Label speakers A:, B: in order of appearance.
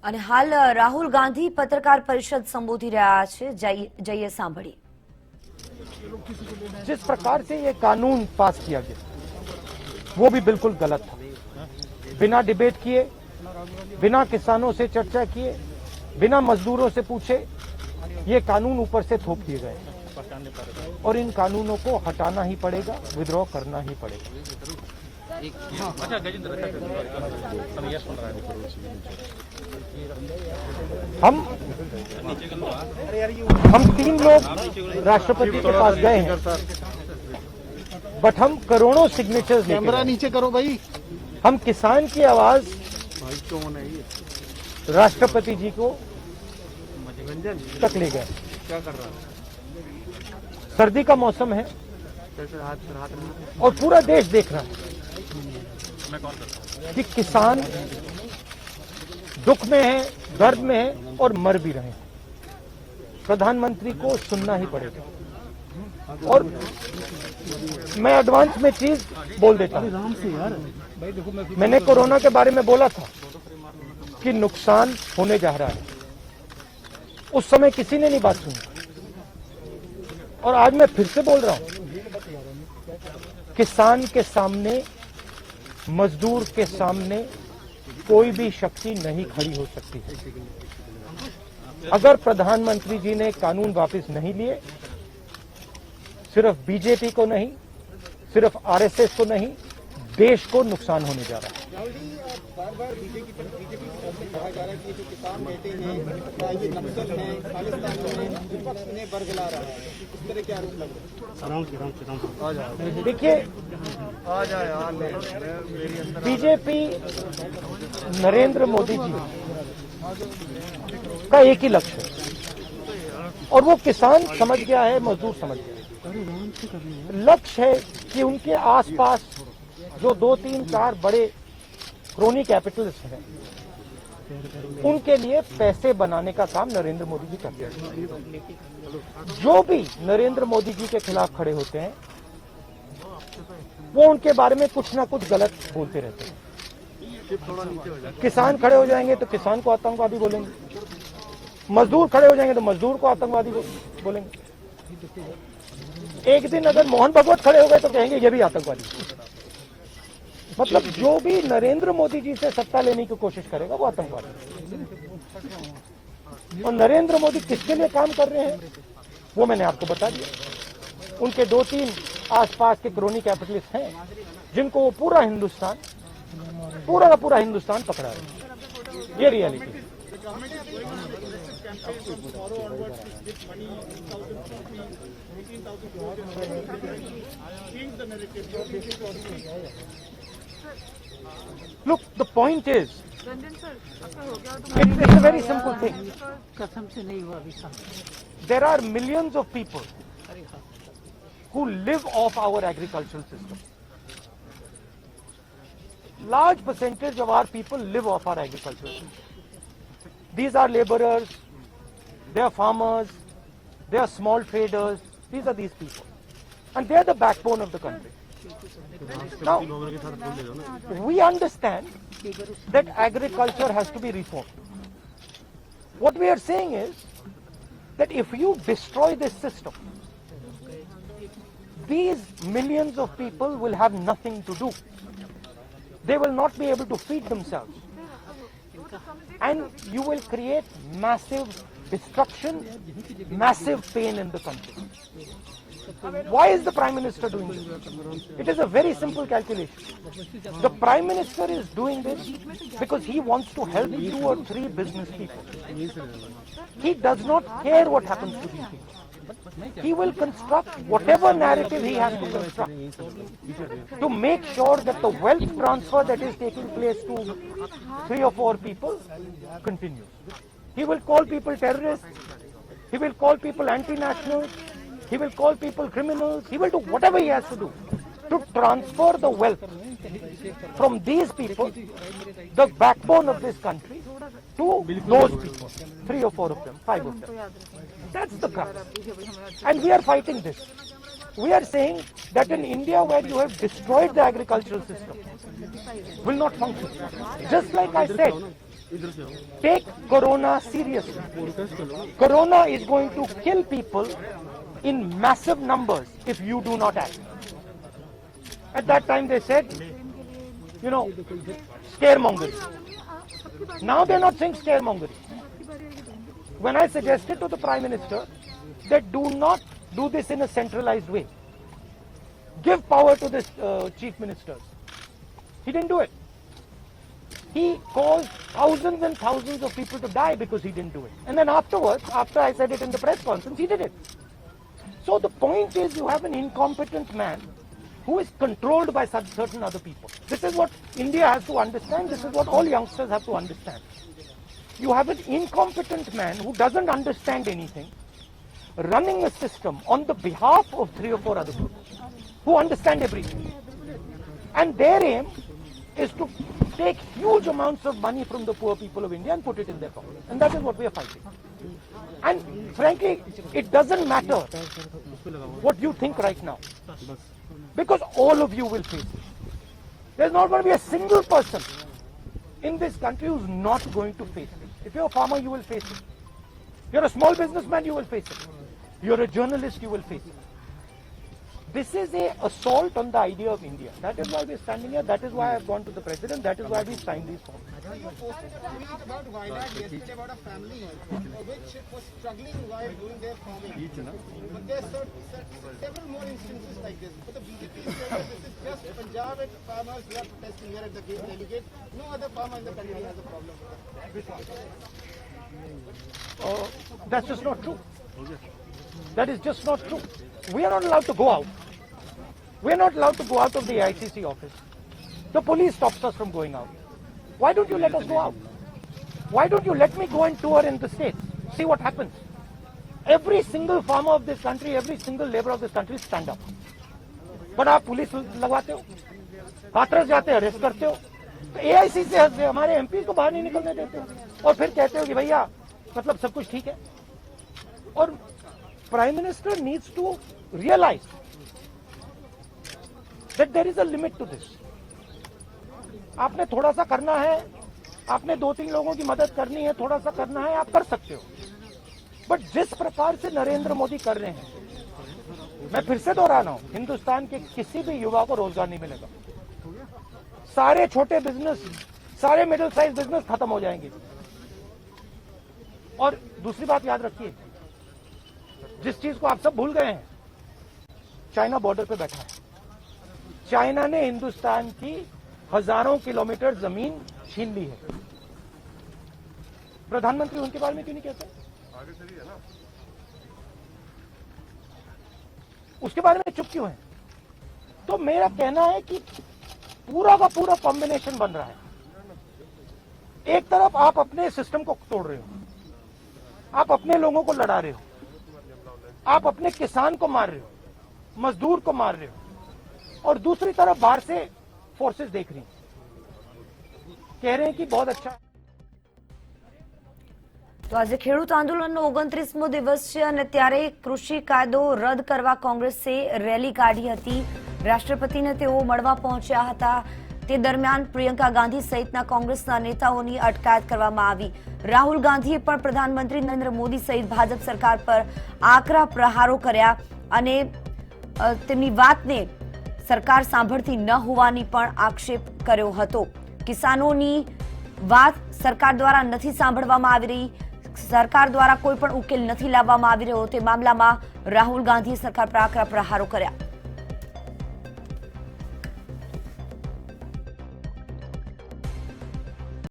A: અને હાલ રાહુલ ગાંધી પત્રકાર પરિષદ સંબોધી રહ્યા છે। જઈએ સાંભળીએ।
B: जिस प्रकार से ये कानून पास किया गया वो भी बिल्कुल गलत था। बिना डिबेट किए, बिना किसानों से चर्चा किए, बिना मजदूरों से पूछे ये कानून ऊपर से थोप दिए गए और इन कानूनों को हटाना ही पड़ेगा, विद्रॉ करना ही पड़ेगा। हम 3 लोग राष्ट्रपति के पास गए हैं, बट हम करोड़ों सिग्नेचर्स
C: कैमरा नीचे करो भाई।
B: हम किसान की आवाज राष्ट्रपति जी को तक ले गए।
C: क्या कर रहा है?
B: सर्दी का मौसम है और पूरा देश देख रहा है कि किसान दुख में है, दर्द में है और मर भी रहे हैं। प्रधानमंत्री को सुनना ही पड़ेगा। और मैं एडवांस में चीज बोल देता हूं। मैंने कोरोना के बारे में बोला था कि नुकसान होने जा रहा है। उस समय किसी ने नहीं बात सुनी और आज मैं फिर से बोल रहा हूं, किसान के सामने, मजदूर के सामने कोई भी शक्ति नहीं खड़ी हो सकती है। अगर प्रधानमंत्री जी ने कानून वापस नहीं लिए, सिर्फ बीजेपी को नहीं, सिर्फ आरएसएस को नहीं, देश को नुकसान होने जा रहा है।
C: बार-बार बीजेपी कहा जा रहा है कि जो किसान बैठे हैं, ये नक्सल हैं, खालिस्तान में विपक्ष ने बरगला रहा है। इस तरह के आरोप लग रहे हैं।
B: देखिए, बीजेपी नरेंद्र मोदी जी का एक ही लक्ष्य है और वो किसान समझ गया है, मजदूर समझ गया है। लक्ष्य है कि उनके आसपास जो 2, 3, 4 बड़े क्रोनी कैपिटलिस्ट हैं, उनके लिए पैसे बनाने का काम नरेंद्र मोदी जी करते हैं। जो भी नरेंद्र मोदी जी के खिलाफ खड़े होते हैं वो उनके बारे में कुछ ना कुछ गलत बोलते रहते हैं। किसान खड़े हो जाएंगे तो किसान को आतंकवादी बोलेंगे, मजदूर खड़े हो जाएंगे तो मजदूर को आतंकवादी बोलेंगे। एक दिन अगर मोहन भागवत खड़े हो गए तो कहेंगे ये भी आतंकवादी। मतलब जो भी नरेंद्र मोदी जी से सत्ता लेने की कोशिश करेगा वो आतंकवादी। और नरेंद्र मोदी किसके लिए काम कर रहे हैं वो मैंने आपको बता दिया। उनके 2-3 आसपास के क्रोनी कैपिटलिस्ट हैं जिनको वो पूरा का पूरा हिंदुस्तान पकड़ा रहे हैं। ये रियलिटी है। Look, the point is, it's a very simple thing. There are millions of people who live off our agricultural system. Large percentage of our people live off our agricultural system. These are laborers, they are farmers, they are small traders. These are these people. And they are the backbone of the country. Now, we understand that agriculture has to be reformed. What we are saying is that if you destroy this system, these millions of people will have nothing to do. They will not be able to feed themselves. And you will create massive destruction, massive pain in the country. Why is the Prime Minister doing this? It is a very simple calculation. The Prime Minister is doing this because he wants to help 2 or 3 business people. He does not care what happens to these people. He will construct whatever narrative he has to construct to make sure that the wealth transfer that is taking place to 3 or 4 people continues. He will call people terrorists. He will call people anti-nationals. He will call people criminals. He will do whatever he has to do to transfer the wealth from these people, the backbone of this country, to those people. 3 or 4 of them, 5 of them. That's the crux. And we are fighting this. We are saying that in India, where you have destroyed the agricultural system, will not function. Just like I said, Take corona seriously. Corona is going to kill people in massive numbers if you do not act. At that time they said, scaremongering. Now they're not saying scaremongering. When I suggested to the Prime Minister that do not do this in a centralized way, give power to the Chief Ministers, he didn't do it. He caused thousands and thousands of people to die because he didn't do it. And then afterwards, after I said it in the press conference, he did it. So the point is, you have an incompetent man who is controlled by certain other people. This is what India has to understand. This is what all youngsters have to understand. You have an incompetent man who doesn't understand anything, running a system on the behalf of 3 or 4 other groups who understand everything. And their aim is to take huge amounts of money from the poor people of India and put it in their pocket. And that is what we are fighting. And frankly, it doesn't matter what you think right now, because all of you will face it. There's not going to be a single person in this country who's not going to face it. If you're a farmer, you will face it. You're a small businessman, you will face it. You're a journalist, you will face it. This is an assault on the idea of India. That is why we're standing here. That is why I've gone to the President. That is why we signed these forms.
C: You posted a tweet about Vailag yesterday about a family which was struggling while doing their farming. But there are several more instances like this. But the BJP is saying that this is just Punjab and farmers who are protesting here at the delegate. No other farmer in the country has a problem with that.
B: That's just not true. That is just not true. We are not allowed to go out. We are not allowed to go out of the ICC office. The police stops us from going out. Why don't you let us go out? Why don't you let me go and tour in the states? See what happens. Every single farmer of this country, every single labor of this country stand up. But आप police लगवाते हो, हाथरस जाते हो, arrest करते हो, तो AIC से हमारे MP को बाहर नहीं निकलने देते हो, और फिर कहते हो कि भैया मतलब सब कुछ ठीक है. और Prime Minister needs to realize that there is a limit to this. आपने थोड़ा सा करना है, आपने 2-3 लोगों की मदद करनी है, थोड़ा सा करना है, आप कर सकते हो. बट जिस प्रकार से नरेंद्र मोदी कर रहे हैं, मैं फिर से दोहरा रहा हूं, हिंदुस्तान के किसी भी युवा को रोजगार नहीं मिलेगा. सारे छोटे बिजनेस, सारे मिडिल साइज बिजनेस खत्म हो जाएंगे. और दूसरी बात याद रखिए, जिस चीज को आप सब भूल गए हैं, चाइना बॉर्डर पे बैठा है. चाइना ने हिंदुस्तान की हजारों किलोमीटर जमीन छीन ली है. प्रधानमंत्री उनके बारे में क्यों नहीं कहते? उसके बारे में चुप क्यों है? तो मेरा कहना है कि पूरा का पूरा कॉम्बिनेशन बन रहा है. एक तरफ आप अपने सिस्टम को तोड़ रहे हो, आप अपने लोगों को लड़ा रहे हो, आप अपने किसान को मार रहे हो, मजदूर को मार रहे हो, और दूसरी तरफ बाहर से फोर्सेस देख रही हैं, कह रहे हैं कि बहुत अच्छा.
A: તો આજે ખેડૂત આંદોલનનો 29મો દિવસ છે અને ત્યારે કૃષિ કાયદો રદ કરવા કોંગ્રેસે રેલી કાઢી હતી. રાષ્ટ્રપતિને તેઓ મળવા પહોંચ્યા હતા. તે દરમિયાન પ્રિયંકા ગાંધી સહિતના કોંગ્રેસના નેતાઓની અટકાયત કરવામાં આવી. રાહુલ ગાંધીએ પણ પ્રધાનમંત્રી નરેન્દ્ર મોદી સહિત ભાજપ સરકાર પર આકરા પ્રહારો કર્યા અને તેમની વાતને સરકાર સાંભળતી ન હોવાની પણ આક્ષેપ કર્યો હતો. કિસાનોની વાત સરકાર દ્વારા નથી સાંભળવામાં આવી રહી, સરકાર દ્વારા કોઈ પણ ઉકેલ નથી લાવવામાં આવી રહ્યો, તે મામલામાં રાહુલ ગાંધીએ સરકાર પર આકરા પ્રહારો કર્યા.